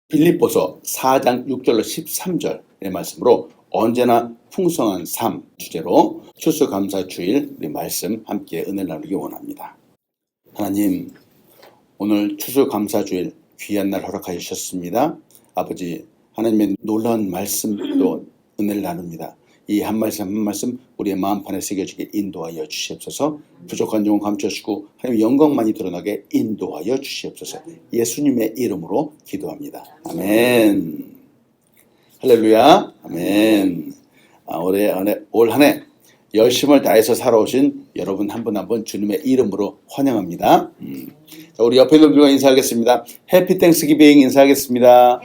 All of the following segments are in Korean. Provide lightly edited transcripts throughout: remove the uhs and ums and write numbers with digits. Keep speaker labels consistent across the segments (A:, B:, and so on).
A: 빌립보서 4장 6절로 13절의 말씀으로 언제나 풍성한 삶 주제로 추수감사주일 우리 말씀 함께 은혜 나누기 원합니다. 하나님, 오늘 추수감사주일 귀한 날 허락하여 주셨습니다. 아버지, 하나님의 놀라운 말씀도 은혜를 나눕니다. 이 한 말씀 한 말씀 우리의 마음판에 새겨지게 인도하여 주시옵소서. 부족한 점을 감춰주시고 하나님의 영광만이 드러나게 인도하여 주시옵소서. 예수님의 이름으로 기도합니다. 아멘. 할렐루야. 아멘. 올 한 해 열심을 다해서 살아오신 여러분 한 분 한 분 주님의 이름으로 환영합니다. 자, 우리 옆에 있는 분들과 인사하겠습니다. 해피 땡스기빙 인사하겠습니다.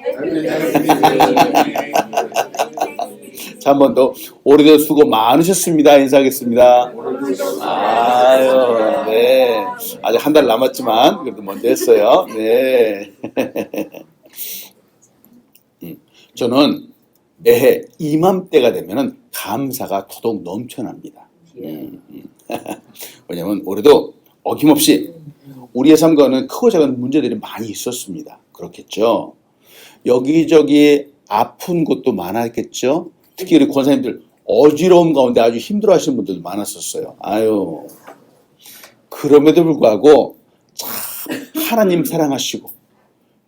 A: 자, 한 번 더 올해도 수고 많으셨습니다. 인사하겠습니다. 아유, 네. 아직 한 달 남았지만 그래도 먼저 했어요. 네. 저는 매해 이맘때가 되면은 감사가 더더욱 넘쳐납니다. 왜냐하면 올해도 어김없이 우리의 삶과는 크고 작은 문제들이 많이 있었습니다. 그렇겠죠. 여기저기 아픈 곳도 많았겠죠. 특히 우리 권사님들 어지러움 가운데 아주 힘들어하시는 분들도 많았었어요. 아유, 그럼에도 불구하고 참 하나님 사랑하시고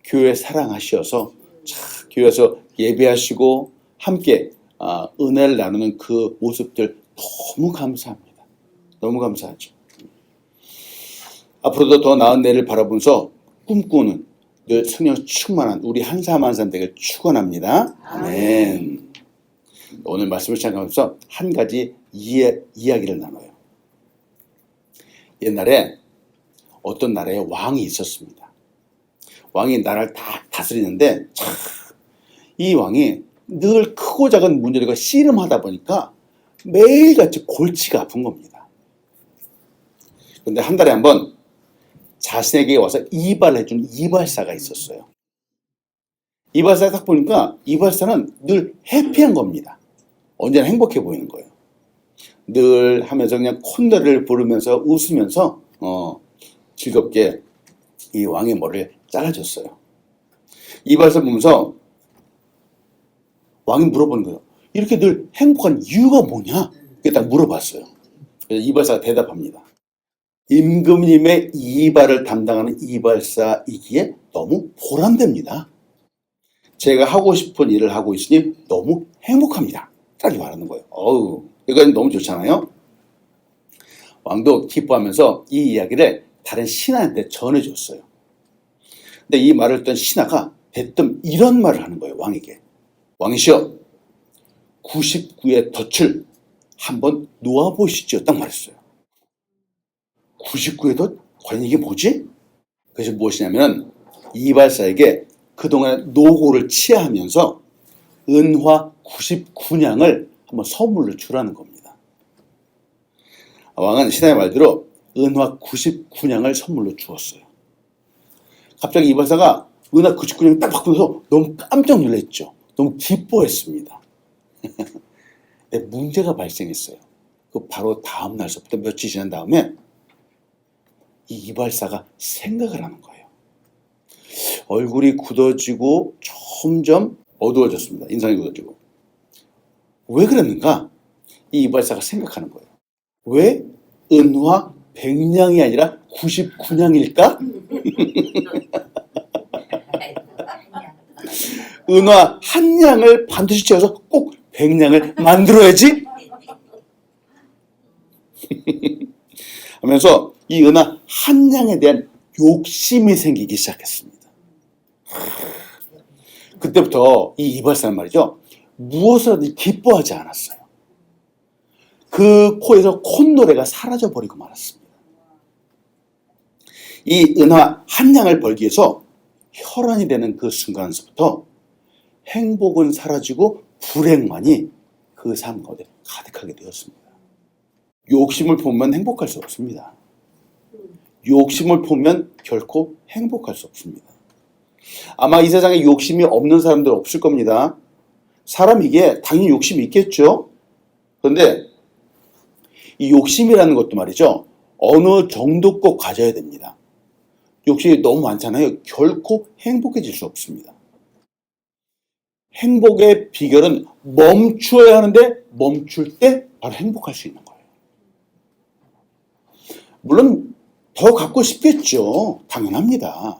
A: 교회 사랑하셔서 참 교회에서 예배하시고 함께 은혜를 나누는 그 모습들 너무 감사합니다. 너무 감사하죠. 앞으로도 더 나은 내일을 바라보면서 꿈꾸는 늘 성령 충만한 우리 한 사람 한 사람 되길 축원합니다. 아멘. 오늘 말씀을 시작하면서 한 가지 이야기를 나눠요. 옛날에 어떤 나라에 왕이 있었습니다. 왕이 나라를 다 다스리는데 참 이 왕이 늘 크고 작은 문제들과 씨름하다 보니까 매일같이 골치가 아픈 겁니다. 그런데 한 달에 한 번 자신에게 와서 이발을 해준 이발사가 있었어요. 이발사를 딱 보니까 이발사는 늘 해피한 겁니다. 언제나 행복해 보이는 거예요. 늘 하면서 그냥 콧노래를 부르면서 웃으면서 즐겁게 이 왕의 머리를 잘라줬어요. 이발사 보면서 왕이 물어보는 거예요. 이렇게 늘 행복한 이유가 뭐냐? 그게 딱 물어봤어요. 그래서 이발사가 대답합니다. 임금님의 이발을 담당하는 이발사이기에 너무 보람됩니다. 제가 하고 싶은 일을 하고 있으니 너무 행복합니다. 딱 말하는 거예요. 어우, 이건 너무 좋잖아요. 왕도 기뻐하면서 이 이야기를 다른 신하한테 전해줬어요. 근데 이 말을 듣던 신하가 대뜸 이런 말을 하는 거예요. 왕에게. 왕이시여, 99의 덫을 한번 놓아보시죠. 딱 말했어요. 99의 덫? 과연 이게 뭐지? 그래서 무엇이냐면 이발사에게 그동안 노고를 치하하면서 은화 99냥을 한번 선물로 주라는 겁니다. 왕은 신하의 말대로 은화 99냥을 선물로 주었어요. 갑자기 이발사가 은화 99냥을 딱 바꾸면서 너무 깜짝 놀랐죠. 너무 기뻐했습니다. 근데 문제가 발생했어요. 그 바로 다음 날서부터 며칠 지난 다음에 이 이발사가 생각을 하는 거예요. 얼굴이 굳어지고 점점 어두워졌습니다. 인상이 굳어지고. 왜 그랬는가? 이 이발사가 생각하는 거예요. 왜 은화 100냥이 아니라 99냥일까? 은화 한 냥을 반드시 채워서 꼭 100냥을 만들어야지 하면서 이 은화 한 냥에 대한 욕심이 생기기 시작했습니다. 그때부터 이 이발사는 말이죠, 무엇을 기뻐하지 않았어요. 그 코에서 콧노래가 사라져버리고 말았습니다. 이 은화 한 냥을 벌기 위해서 혈안이 되는 그 순간서부터 행복은 사라지고 불행만이 그 삶 가운데 가득하게 되었습니다. 욕심을 품으면 행복할 수 없습니다. 욕심을 품으면 결코 행복할 수 없습니다. 아마 이 세상에 욕심이 없는 사람들 없을 겁니다. 사람이기에 당연히 욕심이 있겠죠. 그런데 이 욕심이라는 것도 말이죠, 어느 정도 꼭 가져야 됩니다. 욕심이 너무 많잖아요. 결코 행복해질 수 없습니다. 행복의 비결은 멈추어야 하는데 멈출 때 바로 행복할 수 있는 거예요. 물론 더 갖고 싶겠죠. 당연합니다.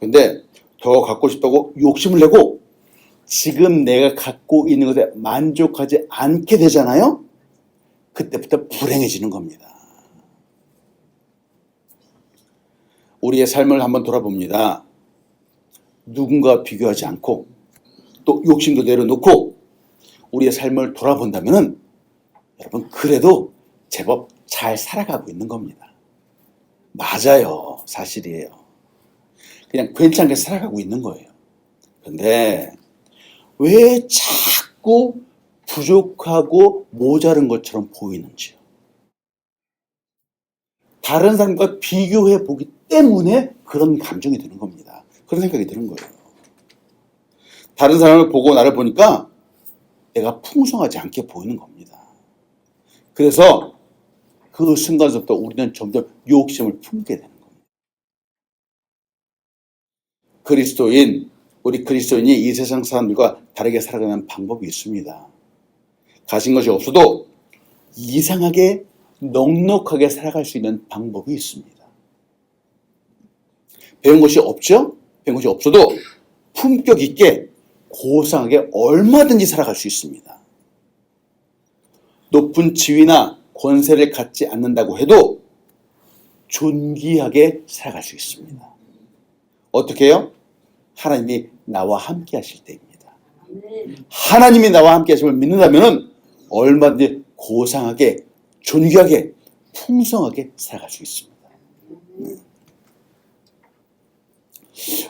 A: 근데 더 갖고 싶다고 욕심을 내고 지금 내가 갖고 있는 것에 만족하지 않게 되잖아요. 그때부터 불행해지는 겁니다. 우리의 삶을 한번 돌아봅니다. 누군가 비교하지 않고 또 욕심도 내려놓고 우리의 삶을 돌아본다면 여러분 그래도 제법 잘 살아가고 있는 겁니다. 맞아요. 사실이에요. 그냥 괜찮게 살아가고 있는 거예요. 근데 왜 자꾸 부족하고 모자른 것처럼 보이는지요? 다른 사람과 비교해 보기 때문에 그런 감정이 드는 겁니다. 그런 생각이 드는 거예요. 다른 사람을 보고 나를 보니까 내가 풍성하지 않게 보이는 겁니다. 그래서 그 순간부터 우리는 점점 욕심을 품게 되는 겁니다. 우리 그리스도인이 이 세상 사람들과 다르게 살아가는 방법이 있습니다. 가진 것이 없어도 이상하게 넉넉하게 살아갈 수 있는 방법이 있습니다. 배운 것이 없죠? 배운 것이 없어도 품격 있게 고상하게 얼마든지 살아갈 수 있습니다. 높은 지위나 권세를 갖지 않는다고 해도 존귀하게 살아갈 수 있습니다. 어떻게 해요? 하나님이 나와 함께 하실 때입니다. 하나님이 나와 함께 하심을 믿는다면 얼마든지 고상하게 존귀하게 풍성하게 살아갈 수 있습니다.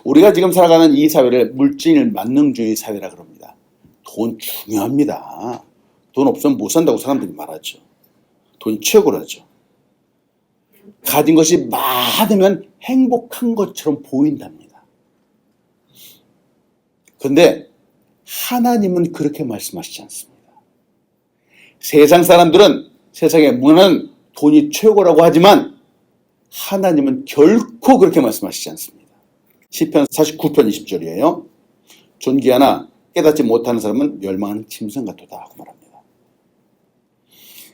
A: 우리가 지금 살아가는 이 사회를 물질 만능주의 사회라 그럽니다. 돈 중요합니다. 돈 없으면 못 산다고 사람들이 말하죠. 돈이 최고로 하죠. 가진 것이 많으면 행복한 것처럼 보인답니다. 그런데 하나님은 그렇게 말씀하시지 않습니다. 세상 사람들은 세상의 문화는 돈이 최고라고 하지만 하나님은 결코 그렇게 말씀하시지 않습니다. 시편 49편 20절이에요. 존귀하나 깨닫지 못하는 사람은 멸망하는 짐승 같도다 하고 말합니다.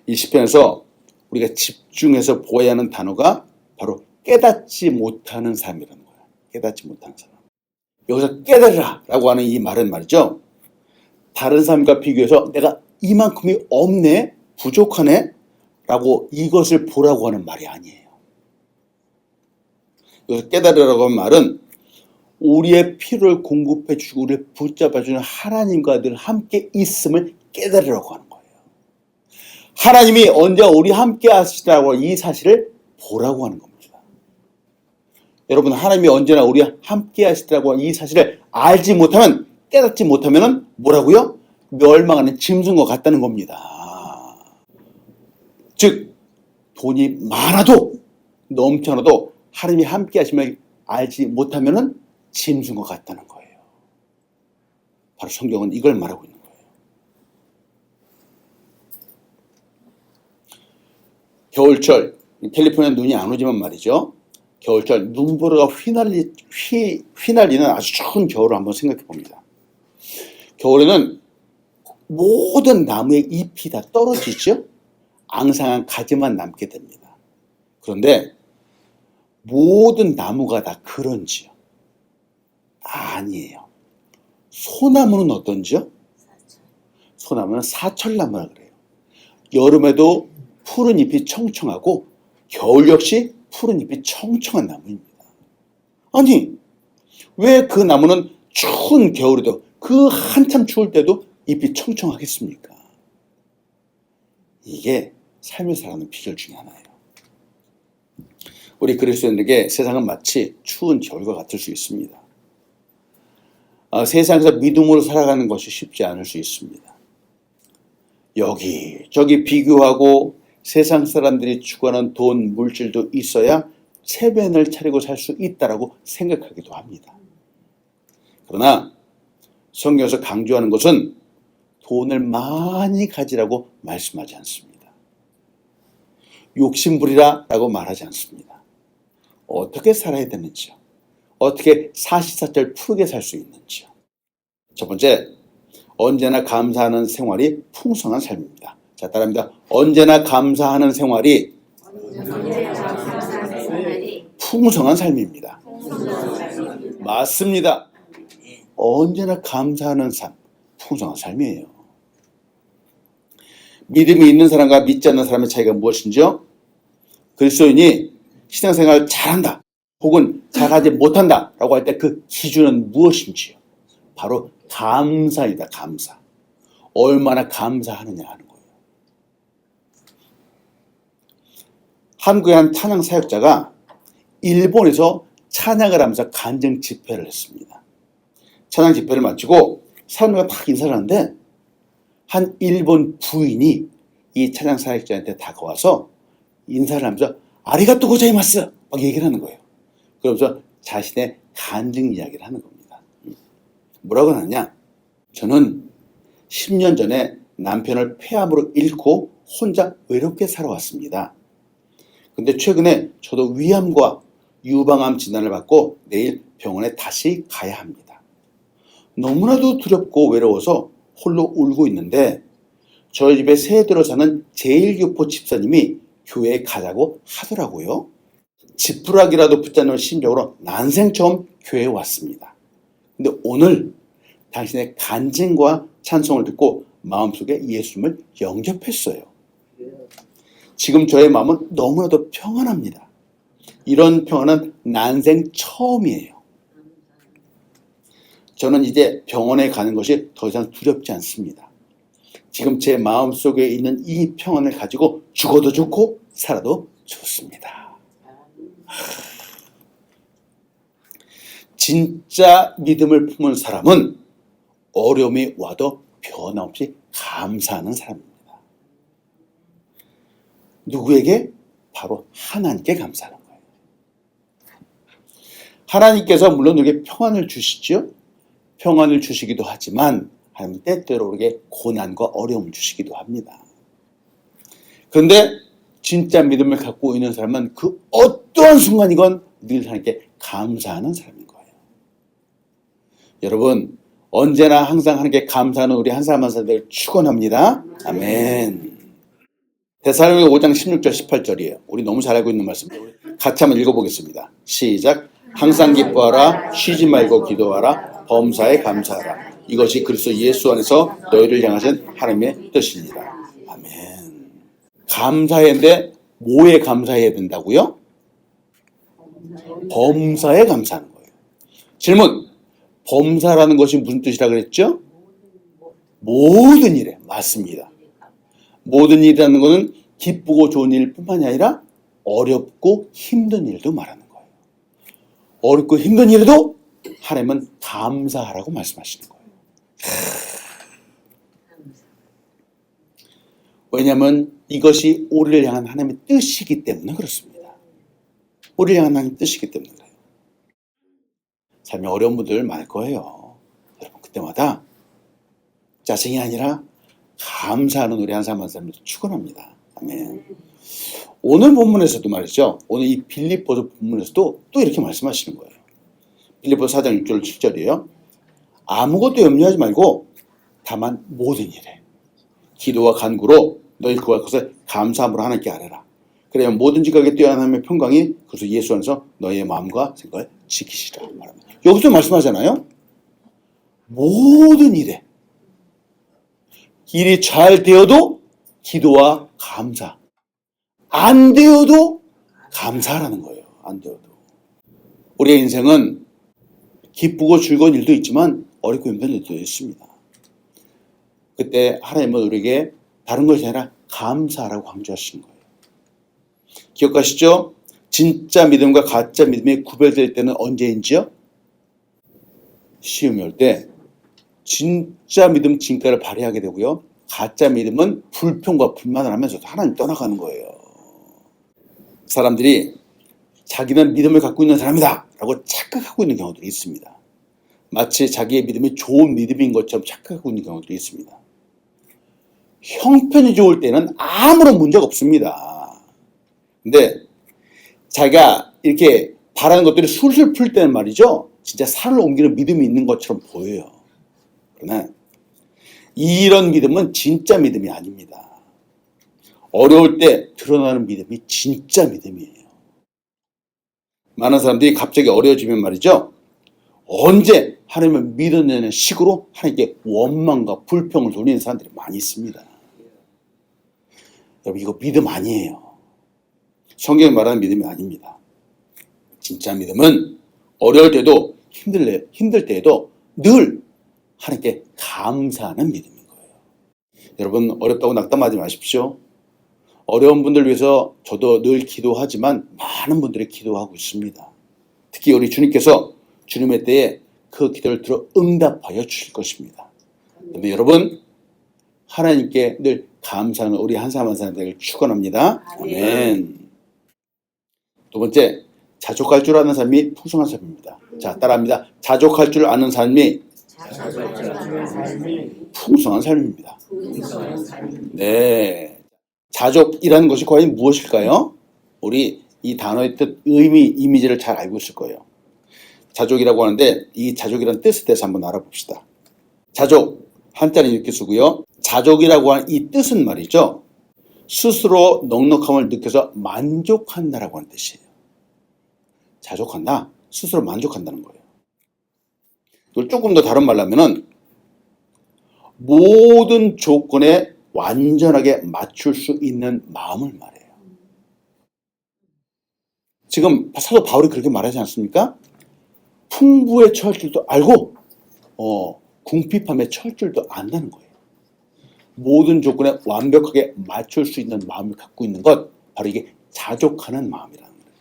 A: 이 시편에서 우리가 집중해서 보아야 하는 단어가 바로 깨닫지 못하는 사람이라는 거예요. 깨닫지 못하는 사람. 여기서 깨달으라 라고 하는 이 말은 말이죠. 다른 사람과 비교해서 내가 이만큼이 없네, 부족하네 라고 이것을 보라고 하는 말이 아니에요. 여기서 깨달으라고 하는 말은 우리의 필요를 공급해 주고 우리를 붙잡아 주는 하나님과 늘 함께 있음을 깨달으라고 하는 거예요. 하나님이 언제 우리 함께 하시라고 이 사실을 보라고 하는 겁니다. 여러분 하나님이 언제나 우리 함께 하시라고 이 사실을 알지 못하면 깨닫지 못하면 뭐라고요? 멸망하는 짐승과 같다는 겁니다. 즉 돈이 많아도 넘쳐나도 하나님이 함께 하심을 알지 못하면 짐승과 같다는 거예요. 바로 성경은 이걸 말하고 있는 거예요. 겨울철 캘리포니아 눈이 안 오지만 말이죠. 겨울철 눈보라가 휘날리는 아주 추운 겨울을 한번 생각해 봅니다. 겨울에는 모든 나무의 잎이 다 떨어지죠. 앙상한 가지만 남게 됩니다. 그런데 모든 나무가 다 그런지요? 아니에요. 소나무는 어떤지요? 소나무는 사철나무라 그래요. 여름에도 푸른 잎이 청청하고 겨울 역시 푸른 잎이 청청한 나무입니다. 아니 왜 그 나무는 추운 겨울에도 그 한참 추울 때도 잎이 청청하겠습니까? 이게 삶을 살아가는 비결 중에 하나예요. 우리 그리스도인에게 세상은 마치 추운 겨울과 같을 수 있습니다. 세상에서 믿음으로 살아가는 것이 쉽지 않을 수 있습니다. 여기저기 비교하고 세상 사람들이 추구하는 돈, 물질도 있어야 체면을 차리고 살 수 있다고 생각하기도 합니다. 그러나 성경에서 강조하는 것은 돈을 많이 가지라고 말씀하지 않습니다. 욕심부리라 라고 말하지 않습니다. 어떻게 살아야 되는지요? 어떻게 사시사철 푸르게 살 수 있는지요? 첫 번째, 언제나 감사하는 생활이 풍성한 삶입니다. 자, 따라합니다. 언제나 감사하는 생활이 풍성한 삶입니다. 맞습니다. 언제나 감사하는 삶, 풍성한 삶이에요. 믿음이 있는 사람과 믿지 않는 사람의 차이가 무엇인지요? 그리스도인이 신앙생활 잘한다 혹은 잘하지 못한다 라고 할 때 그 기준은 무엇인지요? 바로 감사이다. 감사. 얼마나 감사하느냐 하는 거예요. 한국의 한 찬양 사역자가 일본에서 찬양을 하면서 간증 집회를 했습니다. 찬양 집회를 마치고 사람들과 딱 인사를 하는데 한 일본 부인이 이 찬양 사역자한테 다가와서 인사를 하면서 아리가또 고자이마스 막 얘기를 하는 거예요. 그러면서 자신의 간증 이야기를 하는 겁니다. 뭐라고 하느냐? 저는 10년 전에 남편을 폐암으로 잃고 혼자 외롭게 살아왔습니다. 근데 최근에 저도 위암과 유방암 진단을 받고 내일 병원에 다시 가야 합니다. 너무나도 두렵고 외로워서 홀로 울고 있는데 저희 집에 새해 들어 사는 제일교포 집사님이 교회에 가자고 하더라고요. 지푸라기라도 붙잡는 심정으로 난생 처음 교회에 왔습니다. 근데 오늘 당신의 간증과 찬송을 듣고 마음속에 예수님을 영접했어요. 지금 저의 마음은 너무나도 평안합니다. 이런 평안은 난생 처음이에요. 저는 이제 병원에 가는 것이 더 이상 두렵지 않습니다. 지금 제 마음속에 있는 이 평안을 가지고 죽어도 좋고 살아도 좋습니다. 진짜 믿음을 품은 사람은 어려움이 와도 변함없이 감사하는 사람입니다. 누구에게? 바로 하나님께 감사하는 거예요. 하나님께서 물론 우리에게 평안을 주시죠. 평안을 주시기도 하지만 하나님은 때때로 우리에게 고난과 어려움을 주시기도 합니다. 그런데 진짜 믿음을 갖고 있는 사람은 그 어떠한 순간이건 늘 하나님께 감사하는 사람인 거예요. 여러분, 언제나 항상 하나님께 감사하는 우리 한 사람 한 사람들 축원합니다. 아멘. 데살로니가 5장 16절 18절이에요. 우리 너무 잘 알고 있는 말씀입니다. 같이 한번 읽어보겠습니다. 시작. 항상 기뻐하라, 쉬지 말고 기도하라, 범사에 감사하라. 이것이 그리스도 예수 안에서 너희를 향하신 하나님의 뜻이니라. 아멘. 감사해야 하는데 뭐에 감사해야 된다고요? 범사에 감사하는 거예요. 질문. 범사라는 것이 무슨 뜻이라 그랬죠? 모든 일에. 맞습니다. 모든 일이라는 것은 기쁘고 좋은 일뿐만이 아니라 어렵고 힘든 일도 말하는 거예요. 어렵고 힘든 일에도 하나님은 감사하라고 말씀하시는 거예요. 왜냐하면 이것이 우리를 향한 하나님의 뜻이기 때문에 그렇습니다. 우리를 향한 하나님의 뜻이기 때문에 그래요. 삶이 어려운 분들 많을 거예요. 여러분 그때마다 짜증이 아니라 감사하는 우리 한 사람 한 사람을 축원합니다. 아멘. 오늘 본문에서도 말이죠. 오늘 이 빌립보서 본문에서도 또 이렇게 말씀하시는 거예요. 빌립보서 4장 6절 7절이에요. 아무것도 염려하지 말고 다만 모든 일에 기도와 간구로 너희 구할 것을 감사함으로 하나님께 아뢰라. 그래야 모든 지각에 뛰어난 하나님의 평강이 그래서 예수 안에서 너희의 마음과 생각을 지키시라 말합니다. 여기서 말씀하잖아요. 모든 일에 일이 잘 되어도 기도와 감사. 안 되어도 감사하라는 거예요. 안 되어도. 우리의 인생은 기쁘고 즐거운 일도 있지만 어렵고 힘든 일도 있습니다. 그때 하나님은 우리에게 다른 것이 아니라 감사하라고 강조하시는 거예요. 기억하시죠? 진짜 믿음과 가짜 믿음이 구별될 때는 언제인지요? 시험이 올 때 진짜 믿음 진가를 발휘하게 되고요. 가짜 믿음은 불평과 불만을 하면서도 하나님 떠나가는 거예요. 사람들이 자기는 믿음을 갖고 있는 사람이다 라고 착각하고 있는 경우들이 있습니다. 마치 자기의 믿음이 좋은 믿음인 것처럼 착각하고 있는 경우들이 있습니다. 형편이 좋을 때는 아무런 문제가 없습니다. 근데 자기가 이렇게 바라는 것들이 술술 풀 때는 말이죠. 진짜 산을 옮기는 믿음이 있는 것처럼 보여요. 그러나 이런 믿음은 진짜 믿음이 아닙니다. 어려울 때 드러나는 믿음이 진짜 믿음이에요. 많은 사람들이 갑자기 어려워지면 말이죠. 언제 하나님을 믿었냐는 식으로 하나님께 원망과 불평을 돌리는 사람들이 많이 있습니다. 여러분, 이거 믿음 아니에요. 성경이 말하는 믿음이 아닙니다. 진짜 믿음은 어려울 때도 힘들 때에도 늘 하나님께 감사하는 믿음인 거예요. 여러분, 어렵다고 낙담하지 마십시오. 어려운 분들 위해서 저도 늘 기도하지만 많은 분들이 기도하고 있습니다. 특히 우리 주님께서 주님의 때에 그 기도를 들어 응답하여 주실 것입니다. 여러분, 하나님께 늘 감사하는 우리 한 사람 한 사람 되기를 축원합니다. 아멘. 두 번째, 자족할 줄 아는 삶이 풍성한 삶입니다. 자, 따라합니다. 자족할 줄 아는 삶이 풍성한 삶입니다. 네. 자족이라는 것이 과연 무엇일까요? 우리 이 단어의 뜻, 의미, 이미지를 잘 알고 있을 거예요. 자족이라고 하는데 이 자족이라는 뜻에 대해서 한번 알아봅시다. 자족, 한자는 이렇게 쓰고요. 자족이라고 하는 이 뜻은 말이죠. 스스로 넉넉함을 느껴서 만족한다라고 하는 뜻이에요. 자족한다, 스스로 만족한다는 거예요. 이걸 조금 더 다른 말로 하면은 모든 조건에 완전하게 맞출 수 있는 마음을 말해요. 지금 사도 바울이 그렇게 말하지 않습니까? 풍부에 처할 줄도 알고 궁핍함에 처할 줄도 안다는 거예요. 모든 조건에 완벽하게 맞출 수 있는 마음을 갖고 있는 것, 바로 이게 자족하는 마음이라는 거예요.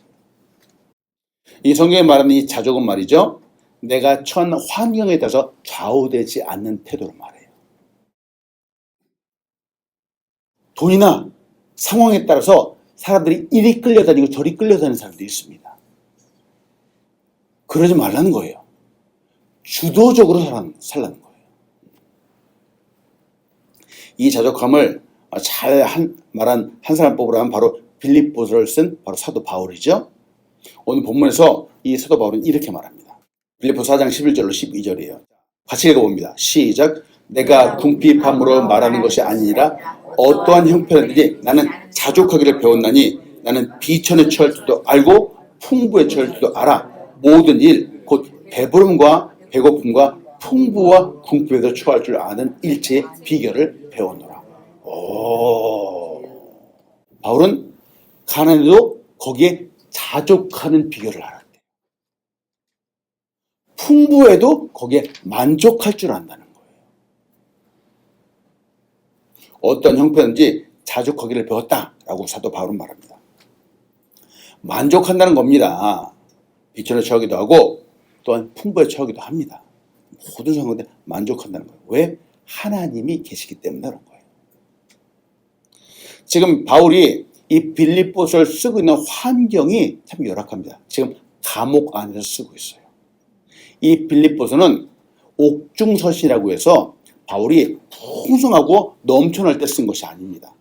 A: 이 성경에 말하는 이 자족은 말이죠, 내가 처한 환경에 따라서 좌우되지 않는 태도를 말해요. 돈이나 상황에 따라서 사람들이 이리 끌려다니고 저리 끌려다니는 사람도 있습니다. 그러지 말라는 거예요. 주도적으로 살라는 거예요. 이 자족함을 잘 말한 한 사람 뽑으라면 바로 빌립보서를 쓴 바로 사도 바울이죠. 오늘 본문에서 이 사도 바울은 이렇게 말합니다. 빌립보서 4장 11절로 12절이에요. 같이 읽어봅니다. 시작. 내가 궁핍함으로 말하는 것이 아니라 어떠한 형편이든지 나는 자족하기를 배웠나니 나는 비천에 처할 줄도 알고 풍부에 처할 줄도 알아. 모든 일, 곧 배부름과 배고픔과 풍부와 궁핍에도 처할 줄 아는 일체의 비결을 배웠노라. 바울은 가난해도 거기에 자족하는 비결을 알았대. 풍부에도 거기에 만족할 줄 안다는 거예요. 어떤 형편인지 자족하기를 배웠다라고 사도 바울은 말합니다. 만족한다는 겁니다. 비천에 처하기도 하고 또한 풍부에 처하기도 합니다. 모든 상황에 만족한다는 거예요. 왜? 하나님이 계시기 때문에 그런 거예요. 지금 바울이 이 빌립보서를 쓰고 있는 환경이 참 열악합니다. 지금 감옥 안에서 쓰고 있어요. 이 빌립보서는 옥중서신이라고 해서 바울이 풍성하고 넘쳐날 때 쓴 것이 아닙니다.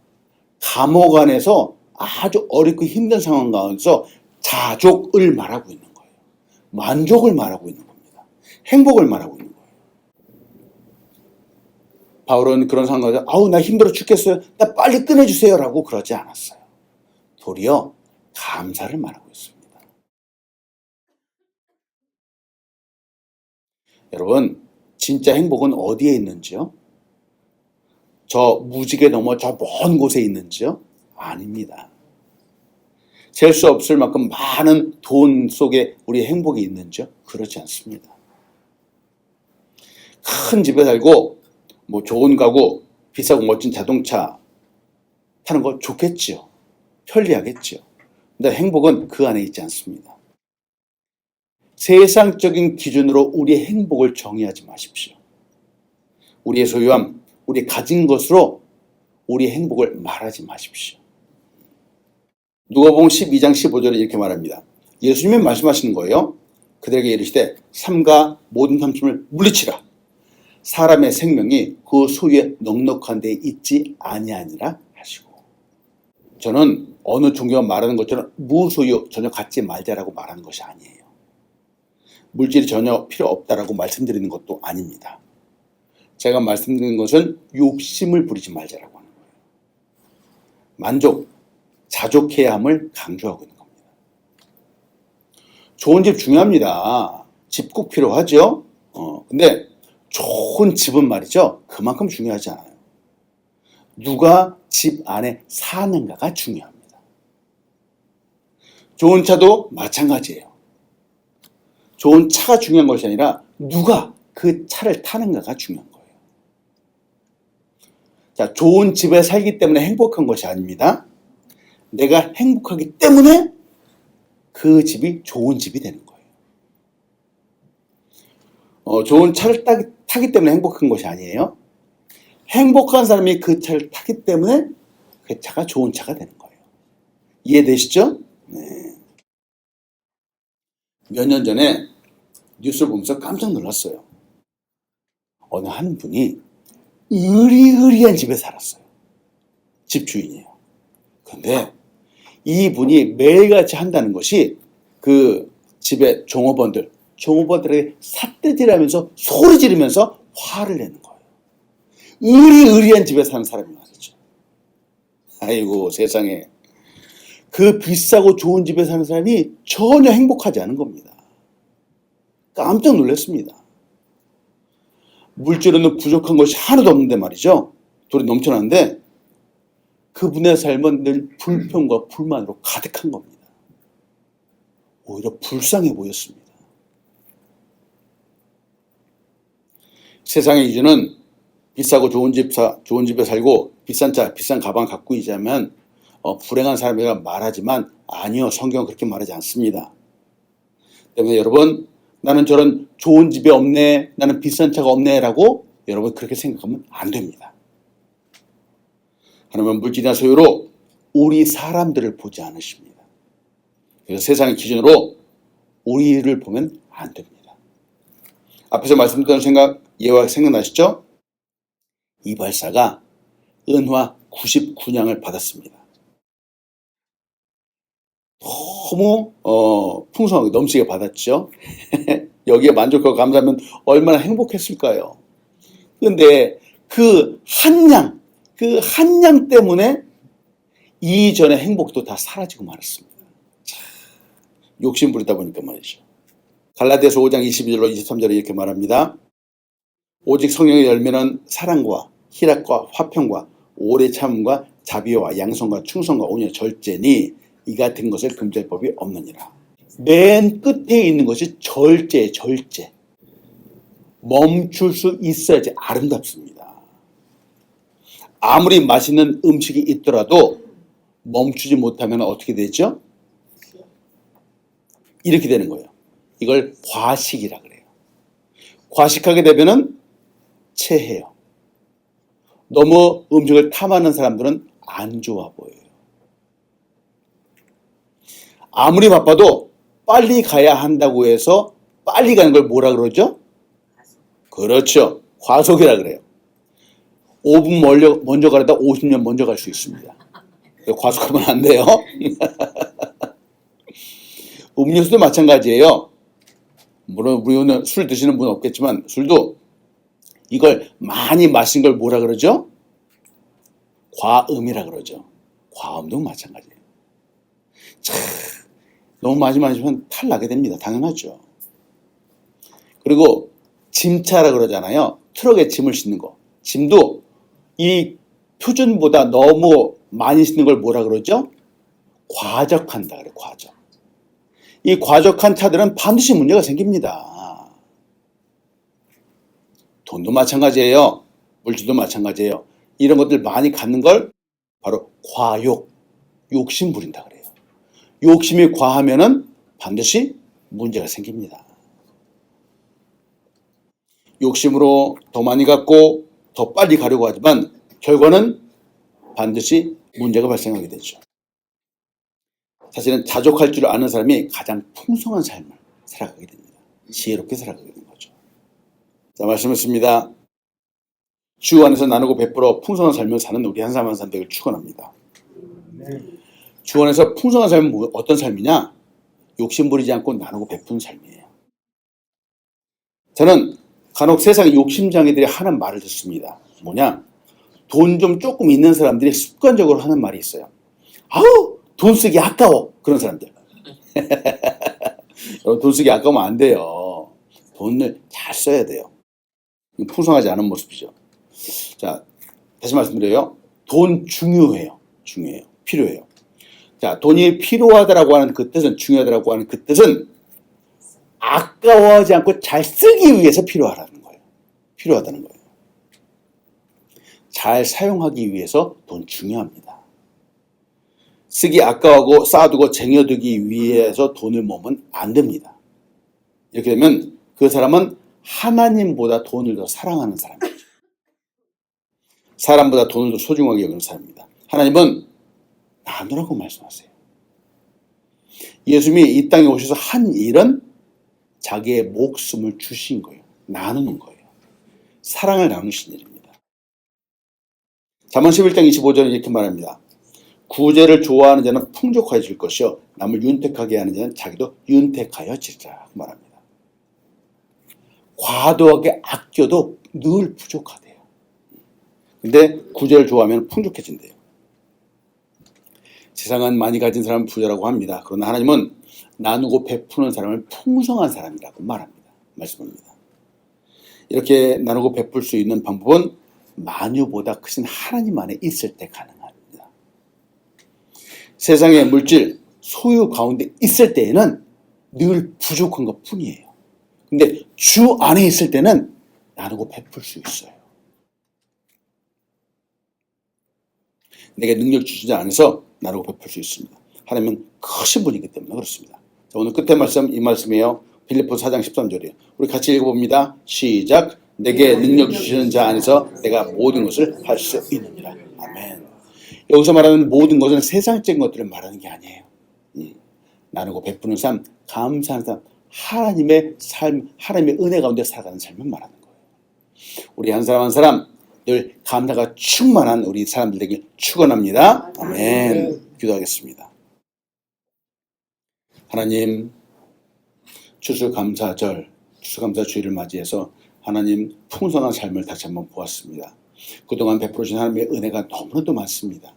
A: 감옥 안에서 아주 어렵고 힘든 상황 가운데서 자족을 말하고 있는 거예요. 만족을 말하고 있는 겁니다. 행복을 말하고 있는 거예요. 바울은 그런 상황에서 나 힘들어 죽겠어요. 나 빨리 끊어주세요 라고 그러지 않았어요. 도리어 감사를 말하고 있습니다. 여러분, 진짜 행복은 어디에 있는지요? 저 무지개 넘어 저 먼 곳에 있는지요? 아닙니다. 셀 수 없을 만큼 많은 돈 속에 우리의 행복이 있는지요? 그렇지 않습니다. 큰 집에 살고 좋은 가구, 비싸고 멋진 자동차 타는 거 좋겠지요. 편리하겠지요. 근데 행복은 그 안에 있지 않습니다. 세상적인 기준으로 우리의 행복을 정의하지 마십시오. 우리의 소유함, 우리 가진 것으로 우리의 행복을 말하지 마십시오. 누가복음 12장 15절에 이렇게 말합니다. 예수님이 말씀하시는 거예요. 그들에게 이르시되 삼가 모든 탐심을 물리치라. 사람의 생명이 그 소유에 넉넉한 데 있지 아니하니라 하시고. 저는 어느 종교가 말하는 것처럼 무소유 전혀 갖지 말자라고 말하는 것이 아니에요. 물질이 전혀 필요 없다라고 말씀드리는 것도 아닙니다. 제가 말씀드린 것은 욕심을 부리지 말자라고 하는 거예요. 만족, 자족해야 함을 강조하고 있는 겁니다. 좋은 집 중요합니다. 집 꼭 필요하죠. 근데 좋은 집은 말이죠. 그만큼 중요하지 않아요. 누가 집 안에 사는가가 중요합니다. 좋은 차도 마찬가지예요. 좋은 차가 중요한 것이 아니라 누가 그 차를 타는가가 중요한 거예요. 자, 좋은 집에 살기 때문에 행복한 것이 아닙니다. 내가 행복하기 때문에 그 집이 좋은 집이 되는 거예요. 좋은 차를 타기 때문에 행복한 것이 아니에요. 행복한 사람이 그 차를 타기 때문에 그 차가 좋은 차가 되는 거예요. 이해되시죠? 네. 몇 년 전에 뉴스를 보면서 깜짝 놀랐어요. 어느 한 분이 으리으리한 집에 살았어요. 집주인이에요. 그런데 이분이 매일같이 한다는 것이 그 집의 종업원들에게 삿대질하면서 소리 지르면서 화를 내는 거예요. 으리으리한 집에 사는 사람이 말이죠. 아이고 세상에. 그 비싸고 좋은 집에 사는 사람이 전혀 행복하지 않은 겁니다. 깜짝 놀랐습니다. 물질로는 부족한 것이 하나도 없는데 말이죠. 돈이 넘쳐나는데 그분의 삶은 늘 불평과 불만으로 가득한 겁니다. 오히려 불쌍해 보였습니다. 세상의 기준은 비싸고 좋은 집에 살고 비싼 차, 비싼 가방 갖고 있자면 불행한 사람이라 말하지만 아니요, 성경은 그렇게 말하지 않습니다. 때문에 여러분, 나는 저런 좋은 집이 없네, 나는 비싼 차가 없네 라고 여러분 그렇게 생각하면 안 됩니다. 하나님은 물질이나 소유로 우리 사람들을 보지 않으십니다. 그래서 세상의 기준으로 우리를 보면 안 됩니다. 앞에서 말씀드렸던 예화 생각나시죠? 이발사가 은화 99냥을 받았습니다. 너무 풍성하게 넘치게 받았죠. 여기에 만족하고 감사하면 얼마나 행복했을까요? 그런데 그 한 냥 때문에 이전의 행복도 다 사라지고 말았습니다. 욕심 부리다 보니까 말이죠. 갈라디아서 5장 22절로 23절에 이렇게 말합니다. 오직 성령의 열매는 사랑과 희락과 화평과 오래 참음과 자비와 양선과 충성과 온유와 절제니 이 같은 것을 금지할 법이 없느니라. 맨 끝에 있는 것이 절제예요. 절제. 멈출 수 있어야지 아름답습니다. 아무리 맛있는 음식이 있더라도 멈추지 못하면 어떻게 되죠? 이렇게 되는 거예요. 이걸 과식이라 그래요. 과식하게 되면은 체해요. 너무 음식을 탐하는 사람들은 안 좋아 보여요. 아무리 바빠도 빨리 가야 한다고 해서 빨리 가는 걸 뭐라 그러죠? 그렇죠. 과속이라 그래요. 5분 먼저 가려다 50년 먼저 갈 수 있습니다. 과속하면 안 돼요. 음료수도 마찬가지예요. 물론 우리 오늘 술 드시는 분은 없겠지만 술도 이걸 많이 마신 걸 뭐라 그러죠? 과음이라 그러죠. 과음도 마찬가지예요. 참, 너무 많이 마시면 탈 나게 됩니다. 당연하죠. 그리고 짐차라 그러잖아요. 트럭에 짐을 싣는 거. 짐도 이 표준보다 너무 많이 싣는 걸 뭐라 그러죠? 과적한다 그래요. 과적. 이 과적한 차들은 반드시 문제가 생깁니다. 돈도 마찬가지예요. 물질도 마찬가지예요. 이런 것들 많이 갖는 걸 바로 과욕, 욕심 부린다 그래요. 욕심이 과하면은 반드시 문제가 생깁니다. 욕심으로 더 많이 갖고 더 빨리 가려고 하지만 결과는 반드시 문제가 발생하게 되죠. 사실은 자족할 줄 아는 사람이 가장 풍성한 삶을 살아가게 됩니다. 지혜롭게 살아가게 되는 거죠. 자, 말씀했습니다. 주 안에서 나누고 베풀어 풍성한 삶을 사는 우리 한 사람 한 사람 되기를 축원합니다. 주 안에서 풍성한 삶은 어떤 삶이냐? 욕심 부리지 않고 나누고 베푸는 삶이에요. 저는 간혹 세상 욕심장애들이 하는 말을 듣습니다. 뭐냐? 돈 좀 조금 있는 사람들이 습관적으로 하는 말이 있어요. 아우, 돈 쓰기 아까워. 그런 사람들. 돈 쓰기 아까우면 안 돼요. 돈을 잘 써야 돼요. 풍성하지 않은 모습이죠. 자, 다시 말씀드려요. 돈 중요해요. 중요해요. 필요해요. 자, 돈이 필요하다라고 하는 그 뜻은, 중요하다라고 하는 그 뜻은 아까워하지 않고 잘 쓰기 위해서 필요하다는 거예요. 필요하다는 거예요. 잘 사용하기 위해서 돈 중요합니다. 쓰기 아까워하고 쌓아두고 쟁여두기 위해서 돈을 모으면 안 됩니다. 이렇게 되면 그 사람은 하나님보다 돈을 더 사랑하는 사람이죠. 사람보다 돈을 더 소중하게 여기는 사람입니다. 하나님은 나누라고 말씀하세요. 예수님이 이 땅에 오셔서 한 일은 자기의 목숨을 주신 거예요. 나누는 거예요. 사랑을 나누신 일입니다. 잠언 11장 25절에 이렇게 말합니다. 구제를 좋아하는 자는 풍족해질 것이요 남을 윤택하게 하는 자는 자기도 윤택하여지리라 말합니다. 과도하게 아껴도 늘 부족하대요. 근데 구제를 좋아하면 풍족해진대요. 세상은 많이 가진 사람을 부자라고 합니다. 그러나 하나님은 나누고 베푸는 사람을 풍성한 사람이라고 말씀합니다. 이렇게 나누고 베풀 수 있는 방법은 만유보다 크신 하나님 안에 있을 때 가능합니다. 세상의 물질, 소유 가운데 있을 때에는 늘 부족한 것 뿐이에요. 근데 주 안에 있을 때는 나누고 베풀 수 있어요. 내게 능력 주신 자 안에서 나누고 베풀 수 있습니다. 하나님은 크신 분이기 때문에 그렇습니다. 자, 오늘 끝의 말씀, 이 말씀이에요. 빌립보서 4장 13절이에요. 우리 같이 읽어봅니다. 시작. 내게 능력 주시는 자 안에서 내가 모든 것을 할 수 있느니라. 아멘. 여기서 말하는 모든 것은 세상적인 것들을 말하는 게 아니에요. 나누고 베푸는 삶, 감사하는 삶, 하나님의 삶, 하나님의 은혜 가운데 살아가는 삶을 말하는 거예요. 우리 한 사람 한 사람 늘 감사가 충만한 우리 사람들 되길 축원합니다. 아멘. 기도하겠습니다. 하나님, 추수감사절, 추수감사주일을 맞이해서 하나님 풍성한 삶을 다시 한번 보았습니다. 그동안 베풀어주신 하나님의 은혜가 너무나도 많습니다.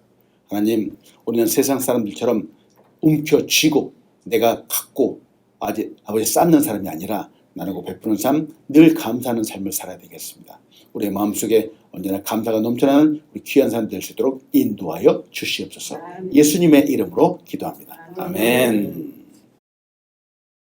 A: 하나님, 우리는 세상 사람들처럼 움켜쥐고 내가 갖고 아버지 쌓는 사람이 아니라 나누고 베푸는 삶, 늘 감사하는 삶을 살아야 되겠습니다. 우리의 마음속에 언제나 감사가 넘쳐나는 우리 귀한 사람 될 수 있도록 인도하여 주시옵소서. 예수님의 이름으로 기도합니다. 아멘.